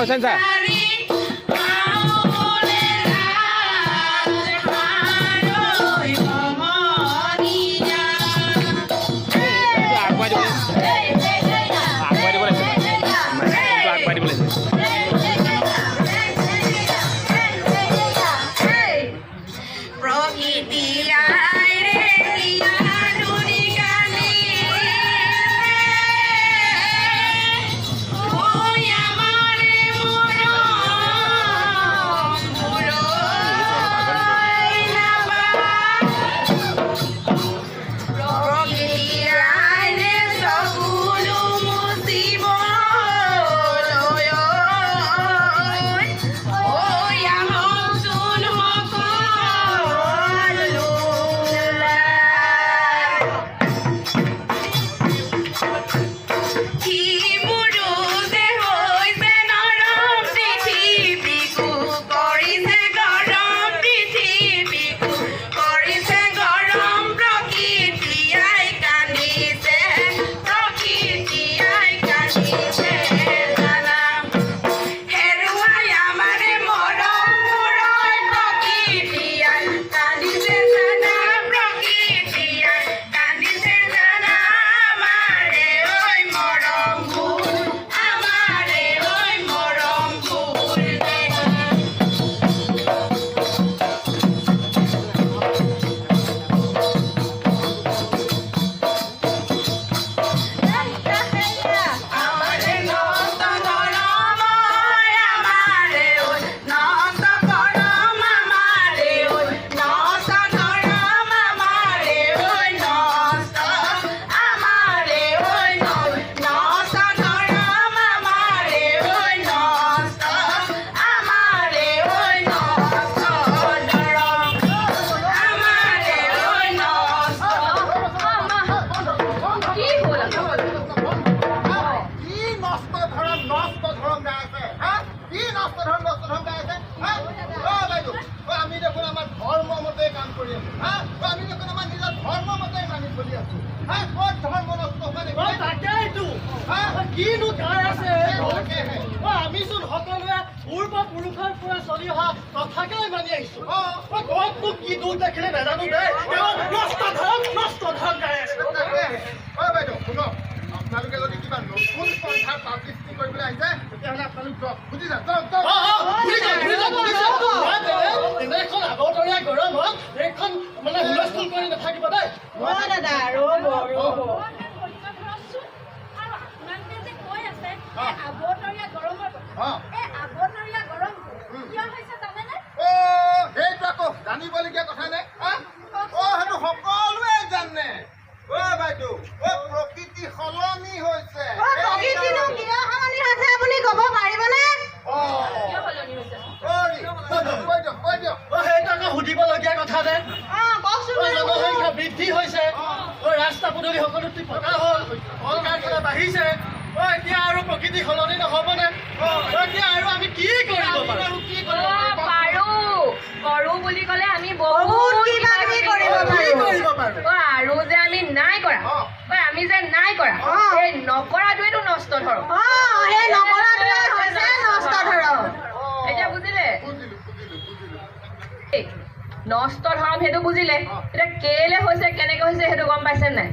现在。নষ্ট ধৰম হেতু বুজিলে এটা কেলে হৈছে কেনেকৈ হৈছে হেতু গম পাইছে নাই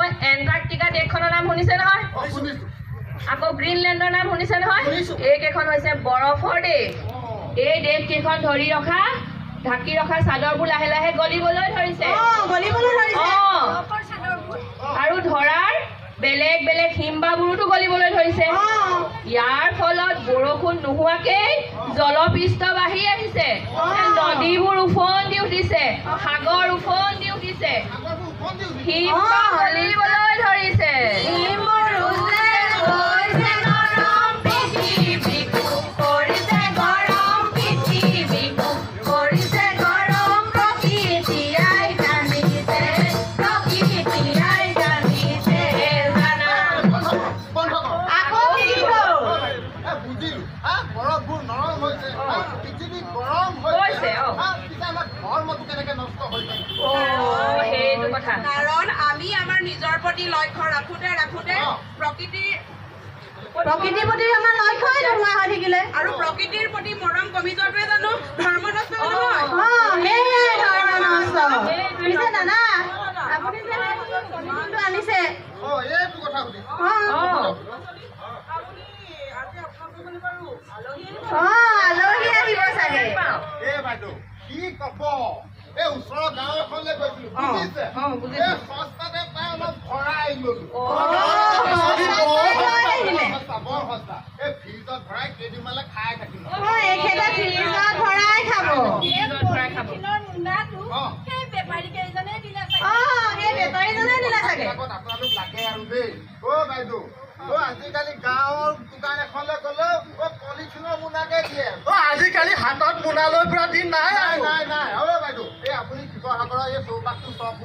ওই এন্টাৰ্কটিকা দেশখনৰ নাম শুনিছে নহয় আকৌ গ্ৰীনলেণ্ডৰ নাম শুনিছে নহয় এই কেখন হৈছে বৰফৰ দেশ এই দেশ কেখন ধৰি ৰখা ঢাকি ৰখা চাদৰবোৰ লাহে লাহে গলিবলৈ ধৰিছে আৰু ধৰাৰ বেলেগ বেলেগ হিমবাবোৰোতো গলিবলৈ ধৰিছে ইয়াৰ ফলত বৰষুণ নোহোৱাকেই জলপৃষ্ঠ বাঢ়ি আহিছে নদীবোৰ উফন্দি উঠিছে সাগৰ উফন্দি উঠিছে হিম গলিবলৈ ধৰিছে কাৰণ আমি আমাৰ নিজৰ প্ৰতি লক্ষ্য ৰাখোতে প্ৰকৃতিৰ প্ৰতি আমাৰ লক্ষ্যই নোহোৱা হৈ থাকিলে আৰু প্ৰকৃতিৰ প্ৰতি মৰম কমি যোৱাটোৱে জানো ধৰ্ম নষ্ট নহয় দাদা আপুনি যে আনিছে আলহী আহিব চাগে কি কব এই ওচৰৰ গাঁও এখনলৈ গৈছিলো বুজিছে এই সস্তাতে পাই অলপ ভৰাই ললো বৰ সস্তা এই ফ্ৰিজত ভৰাই কেইদিনমানলৈ খাই থাকিম আপোনালোক লাগে আৰু দেই বাইদেউ আজিকালি গাঁৱৰ দোকান এখনলৈ গ'লে পলিথিনৰ মোনাকে দিয়ে আজিকালি হাতত মোনা লৈ ফুৰা দিন নাই বাইদেউ এই আপুনি শিৱসাগৰৰ এই চৌপাশটো চাওক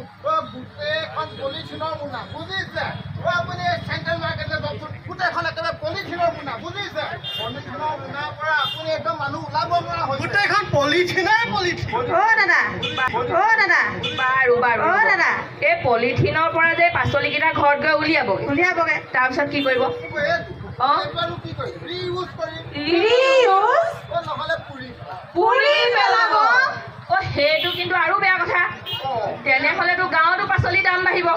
গোটেইখন পলিথিনৰ মোনা বুজিছে আপুনি এই চেণ্ট্ৰেল মাৰ্কেটলৈ যাওকচোন গোটেইখন একেবাৰে পলিথিনৰ মোনা বুজিছে পলিথিনৰ মোনাৰ পৰা আপুনি একদম মানুহ ওলাব নোৱাৰা হৈছে গোটেইখন পলিথিন দাদা এই পলিথিনৰ পৰা যে পাচলিকেইটা ঘৰত গৈ উলিয়াবগে তাৰপিছত কি কৰিব সেইটো কিন্তু আৰু বেয়া কথা তেনেহলেতো গাঁৱতো পাচলিৰ দাম বাঢ়িব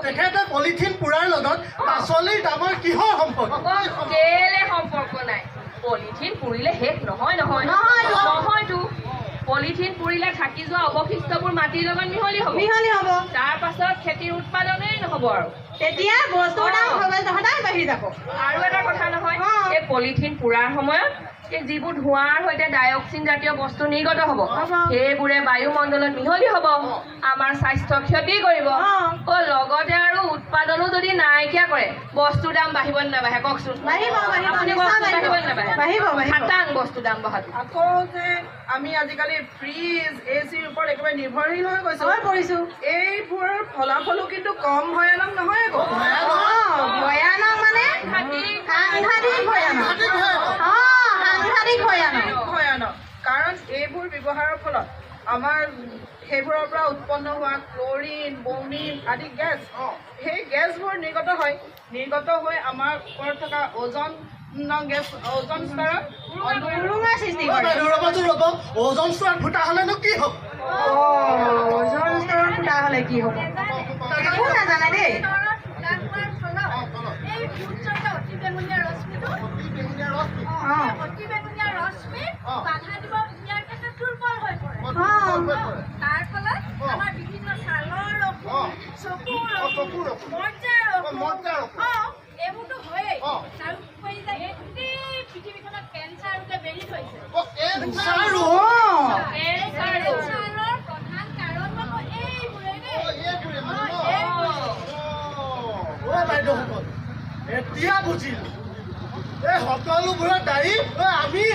তেখেতে পলিথিন পুৰাৰ লগত পাচলিৰ দামৰ কিহৰ সম্পৰ্ক কেলে সম্পৰ্ক নাই পলিথিন পুৰিলে শেষ নহয়তো পলিথিন পুৰিলে থাকি যোৱা অৱশিষ্টবোৰ মাটিৰ লগত মিহলি হ'ব তাৰ পাছত খেতিৰ উৎপাদনেই নহব আৰু তেতিয়া বস্তুৰ দাম সদায় বাঢ়ি যাব আৰু এটা কথা নহয় এই পলিথিন পুৰাৰ সময়ত যিবোৰ ধোঁৱাৰ সৈতে ডাইঅক্সিন জাতীয় বস্তু নিৰ্গত হ'ব সেইবোৰে বায়ুমণ্ডলত মিহলি হ'ব আমাৰ স্বাস্থ্য ক্ষতি কৰিব লগতে আৰু উৎপাদনো যদি নাইকিয়া কৰে বস্তুৰ দাম বাঢ়িব নাবাঢ়ে কওকচোন খাটাং বস্তুৰ দাম বঢ়াটো আকৌ যে আমি আজিকালি ফ্ৰিজ এচিৰ ওপৰত একেবাৰে নিৰ্ভৰশীল হৈ পৰিছো এইবোৰৰ ফলাফলো কিন্তু কম ভয়ানক নহয় আকৌ ভয়ানক মানে ভয়ানক কাৰণ এইবোৰ ব্যৱহাৰৰ ফলত আমাৰ সেইবোৰৰ পৰা উৎপন্ন হোৱা ক্লৰিন ব্ৰমিন আদি গেছ সেই গেছবোৰ নিৰ্গত হৈ আমাৰ ওপৰত থকা ওজন স্তৰত সৃষ্টি কৰে ওজন স্তৰত ফুটা হলেনো কি হ'ব ওজন স্তৰত ফুটা হলে কি হ'ব একো নাজানে দেই পৃথিৱীখনত কেঞ্চাৰ ৰোগে বেৰি থৈছে প্ৰধান কাৰণ বাইদেউসকল এতিয়া বুজিলো এই সকলোবোৰৰ দায়ী আমি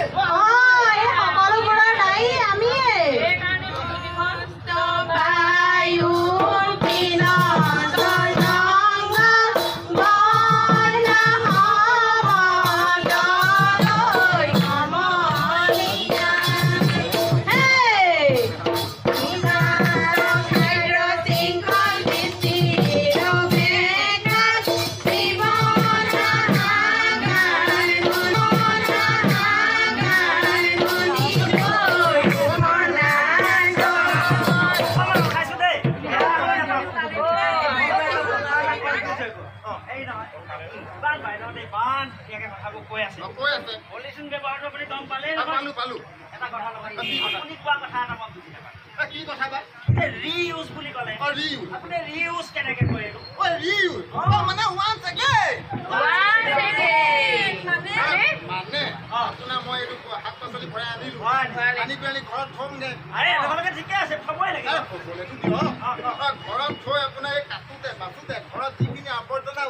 কোৱা কথা এটা মই বুজি নাপাওঁ। কি কথা বা? ৰিইউজ বুলি ক'লে ৰিউজ আপুনি ৰিইউজ কেনেকে কৰিলো? ৰিউজ মানে once again মানে আপোনাৰ মই এইটো শাক পাচলি ভৰাই আনিলো আনি পেলাই ঘৰত থমগে আৰে আপোনালোকে ঠিকে আছে থবই লাগে। হ'বলেতো দিয়ক ঘৰত থৈ আপোনাৰ এই কাটোতে বাচোতে ঘৰত যিখিনি আৱৰ্জনা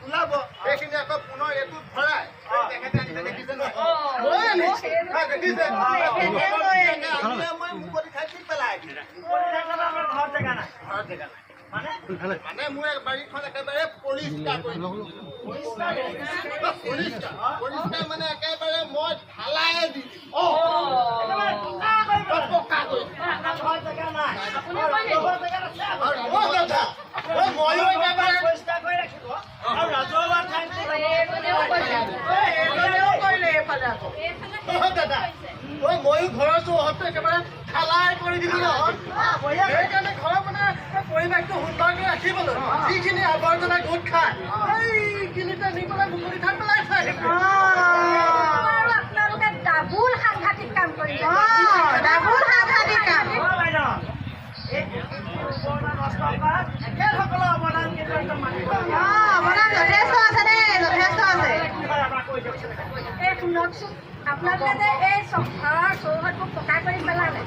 ওলাব সেইখিনি আকৌ পুনৰ এইটোত ভৰাই তেখেতে আনিছে দেখিছে নহয় দেখিছে মই মুকলি ঠাইত দি পেলাই আপোনাৰ ঘৰত জেগা নাই ঘৰত জেগা নাই মানে মানে মোৰ বাৰীখন একেবাৰে পৰিষ্কাৰ কৰি পৰিষ্কাৰ মানে একেবাৰে মই ঢালাই দি একেবাৰে পকা কৰি আপোনাৰ ঘৰত জেগা নাই ঘৰত জেগা আছে ময়ো একেবাৰে পৰিষ্কাৰ কৰি ৰাখিব আৰু ৰাজহুৱা ঠাইত কৰিলে এইফালে আকৌ দাদা ময়ো ঘৰৰ চৌহদটো একেবাৰে ঢালাই কৰি দিলো নহয় সেইকাৰণে ঘৰৰ মানে পৰিৱেশটো সুন্দৰকৈ ৰাখিবলৈ যিখিনি আৱৰ্জনা গোট খায় সেইখিনিতে নি পেলাই মুকলি ঠাই পেলাই থৈ আহিব আপোনালোকে ডাবুল সাংঘাতিক কাম কৰিছে ডাবুল সাংঘাতিক কাম বাইদেউ এই নষ্ট কৰা একেসকলৰ অৱদান কিন্তু একদম মানিব যথেষ্ট আছে দেই যথেষ্ট আছে আপোনাক কৈ দিয়কচোন এই শুনকচোন আপোনালোকে যে এই ঘৰৰ চৌহদবোৰ পকা কৰি পেলালে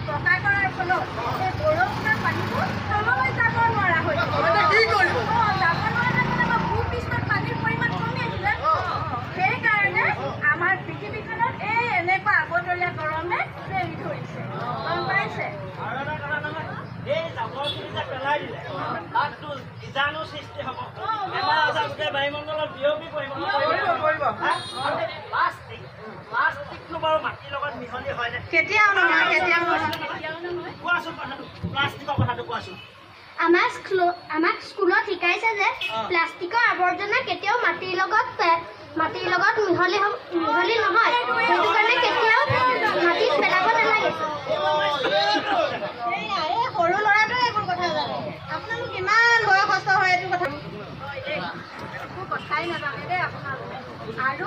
পকা কৰাৰ ফলত এই বৰষুণৰ পানীবোৰ তললৈ যাব নোৱাৰা হৈছে কি কৰিব যাব নোৱাৰা কাৰণে ভূপৃষ্ঠত পানীৰ পৰিমাণ কমি আহিলে সেইকাৰণে আমাৰ পৃথিৱীখনত এই এনেকুৱা আগতলীয়া গৰমে এৰি ধৰিছে গম পাইছে আৰু এটা কথা নহয় এই জাবৰখিনি যে পেলাই দিলে তাততো বীজাণু সৃষ্টি হ'ব বেমাৰ আজাৰ গোটেই বায়ুমণ্ডলত বিয়পি পৰিব প্লাষ্টিকটো বাৰু মাটিৰ লগত মিহলি হয় নে কেতিয়াও নহয় কোৱাচোন কথাটো প্লাষ্টিকৰ কথাটো কোৱাচোন আমাক স্কুলত শিকাইছে যে প্লাষ্টিকৰ আৱৰ্জনা কেতিয়াও মাটিৰ লগত মিহলি নহয় সেইটো কাৰণে কেতিয়াও মাটিত পেলাব নালাগে সৰু ল'ৰাটোৱে এইবোৰ কথা জানে আপোনালোক কিমান বয়সস্থ হয় এইটো কথা একো কথাই নাজানে দেই আপোনালোকে আৰু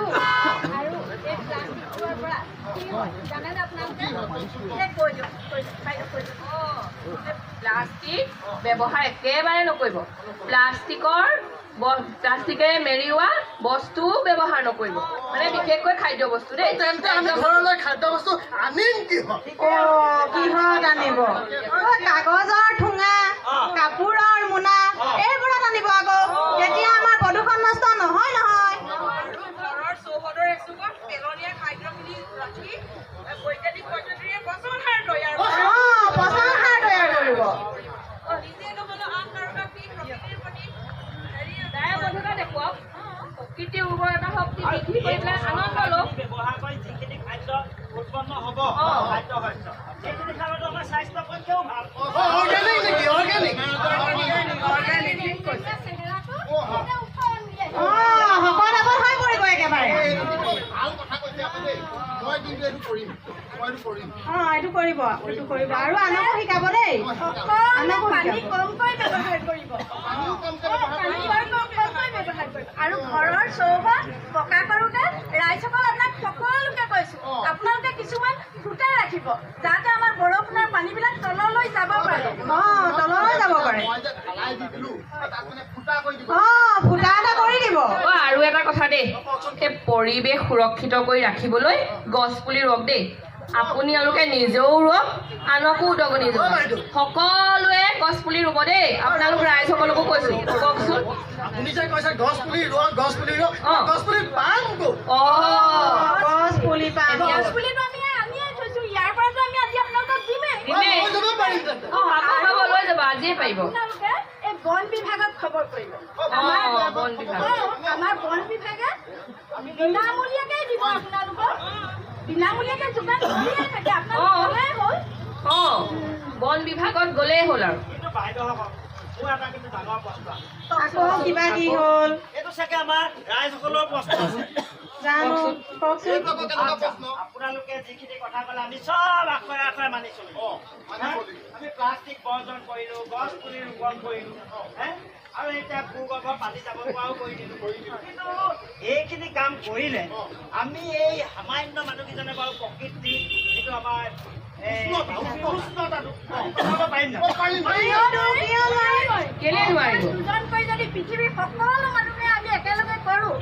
এই প্লাষ্টিকৰ পৰা কি হয় জানেনে আপোনালোকে কৈ দিয়ক প্লাষ্টিক ব্যৱহাৰ একেবাৰে নকৰিব প্লাষ্টিকেৰে মেৰিওৱা বস্তু ব্যৱহাৰ নকৰিব মানে বিশেষকৈ খাদ্য বস্তু দেই তেন্তে আমি ঘৰলৈ খাদ্য বস্তু আনিম কিহত আনিব কাগজৰ ঠোঙা কাপোৰৰ মোনা এইবোৰত আনিব আকৌ তেতিয়া আমাৰ প্ৰদূষণ নষ্ট নহয় ঘৰৰ চৌহদৰ এচুকত পেলনীয়া খাদ্যখিনি ৰাখি বৈজ্ঞানিক পদ্ধতিৰে পচন সাৰ তৈয়াৰ পচন সাৰ তৈয়াৰ কৰিব নিজে নহ'লেও আন কাৰোবাক দি প্ৰকৃতিৰ প্ৰতি দায়বদ্ধতা দেখুৱাওক প্ৰকৃতিৰ উৰ্বৰতা শক্তি বৃদ্ধি কৰি পেলাই আনন্দ লওক ব্যৱহাৰ কৰি যিখিনি খাদ্য উৎপন্ন হ'ব খাদ্য শস্য সেইখিনি খালেতো আমাৰ স্বাস্থ্যৰ পক্ষেও ভাল অৰ্গেনিক নেকি অৰ্গেনিক শকত আবদ হৈ পৰিব একেবাৰে ভাল কথা কৈছে আপুনি মই কিন্তু এইটো কৰিম এইটো কৰিব আৰু আনকো শিকাব দেই পানী কমকৈ ব্যৱহাৰ কৰিব আৰু ঘৰৰ চৌহদ পকা কৰোঁতে ৰাইজসকল আপোনাক সকলোকে কৈছোঁ আপোনালোকে কিছুমান ফুটা ৰাখিব যাতে আমাৰ বৰষুণৰ পানীবিলাক তললৈ যাব পাৰে তললৈ যাব পাৰে মই যে ঢালাই দি দিলো তাত মানে ফুটা কৰি দিব ফুটা এটা কৰি দিব আৰু এটা কথা দেই এই পৰিৱেশ সুৰক্ষিত কৰি ৰাখিবলৈ গছ পুলি ৰুৱক দেই আপোনালোকে নিজেও ৰুৱক আনকো উদগনি দিয়ক সকলোৱে গছ পুলি ৰুব দেই আপোনালোক ৰাইজসকলকো কৈছো কওকচোন আপুনি যে কৈছে গছ পুলি ৰুৱক গছ পুলি পাম গছ পুলি পাম গছ পুলিটো আমি আনিয়ে থৈছোঁ ইয়াৰ পৰাতো আমি আজি আপোনালোকক দিমেই আকৌ লৈ যাব আজিয়ে পাৰিব আপোনালোকে এই বন বিভাগত খবৰ কৰিব আমাৰ বন বিভাগে বিনামূলীয়াকৈ দিব আপোনালোকক বিনামূলীয়াকৈ যোগান ধৰিয়ে থাকে আপোনালোকে হ'ল বন বিভাগত গ'লেই হ'ল আৰু কিন্তু বাইদেউসকল মোৰ এটা কিন্তু ডাঙৰ প্ৰশ্ন আছে আকৌ কিবা কি হ'ল এইটো চাগে আমাৰ ৰাইজসকলৰ প্ৰশ্ন আছে জানো কওকচোন আপোনালোকে যিখিনি কথা ক'লে আমি চব আখৰে আখৰে মানি চলিলোঁ আমি প্লাষ্টিক বৰ্জন কৰিলোঁ গছ পুলি ৰোপণ কৰিলোঁ আৰু এতিয়া ভূগৰ্ভ পানী যাব পৰাও কৰি দিলোঁ কিন্তু এইখিনি কাম কৰিলে আমি এই সামান্য মানুহকেইজনে বাৰু প্ৰকৃতি যিটো আমাৰ উষ্ণতাটো কমাব পাৰিম জানো? কেলে নোৱাৰিব? দুজন কৰি যদি পৃথিৱীৰ সকলো মানুহে আমি একেলগে কৰোঁ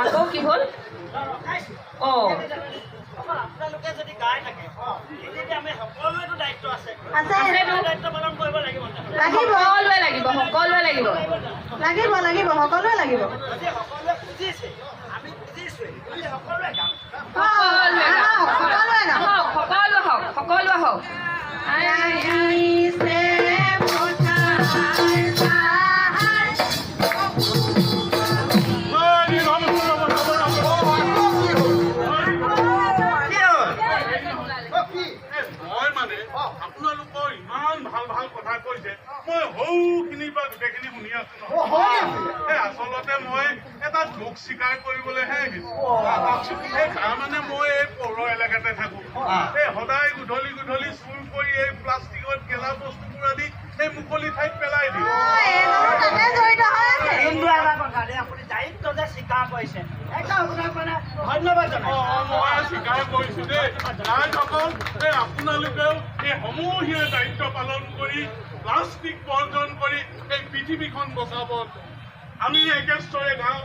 আকৌ কি হ'ল? অঁ আপোনালোকে যদি গাই থাকে তেতিয়া আমি সকলোৱেতো দায়িত্ব আছে আছেতো। দায়িত্ব পালন কৰিব লাগিব সকলোৱে লাগিব, সকলোৱে লাগিব। সকলোৱে লাগিব যদি সকলোৱে বুজিছে আমি বুজিছোৱে যদি সকলোৱে গাম সকলোৱে হওক, সকলোৱে হওক, সকলোৱে হওক। মই মানে আপোনালোকৰ ইমান ভাল ভাল কথা কৈছে মই সৌখিনিৰ পৰা গোটেইখিনি শুনি আছো নহয়। আচলতে মই এটা দুখ স্বীকাৰ কৰিবলৈহে আহিছো। তাৰমানে মই এই পৌৰ এলেকাতে থাকো। এই সদায় গধূলি গধূলি চুৰ কৰি এই প্লাষ্টিকত গেলা বস্তুবোৰ আনি এই মুকলি ঠাইত পেলাই দিওঁ। কিন্তু এটা কথা দেই আপুনি দায়িত্ব যে স্বীকাৰ কৰিছে একদম আপোনাক মানে ধন্যবাদ জনাইছোঁ মই স্বীকাৰ কৰিছো দেই। ৰাইজসকল এই আপোনালোকেও এই সমূহীয়া দায়িত্ব পালন কৰি প্লাষ্টিক বৰ্জন কৰি এই পৃথিৱীখন বচাব। আমি একেস্তৰে গাওঁ।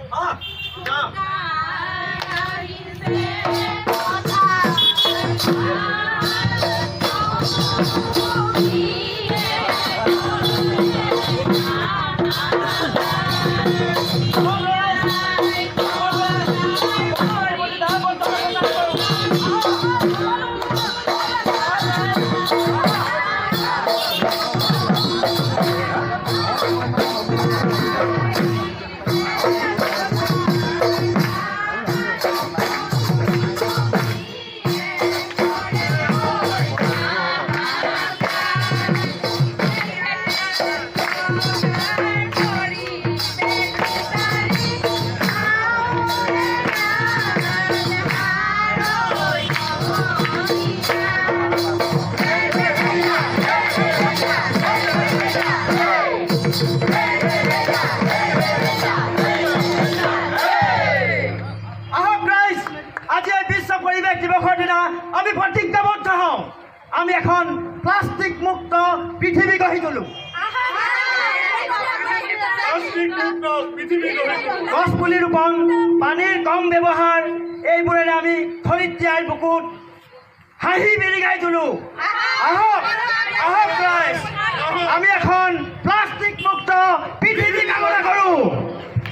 আমি প্ৰতিজ্ঞাবদ্ধ হওঁ আমি এখন প্লাষ্টিক মুক্ত পৃথিৱী গঢ়ি তোলো গছ পুলি ৰোপণ পানীৰ কম ব্যৱহাৰ এইবোৰেৰে আমি ধৰিত্ৰীৰ বুকুত হাঁহি বিৰিঙাই তোলো আহক আহক ৰাইজ আমি এখন প্লাষ্টিক মুক্ত পৃথিৱী কামনা কৰোঁ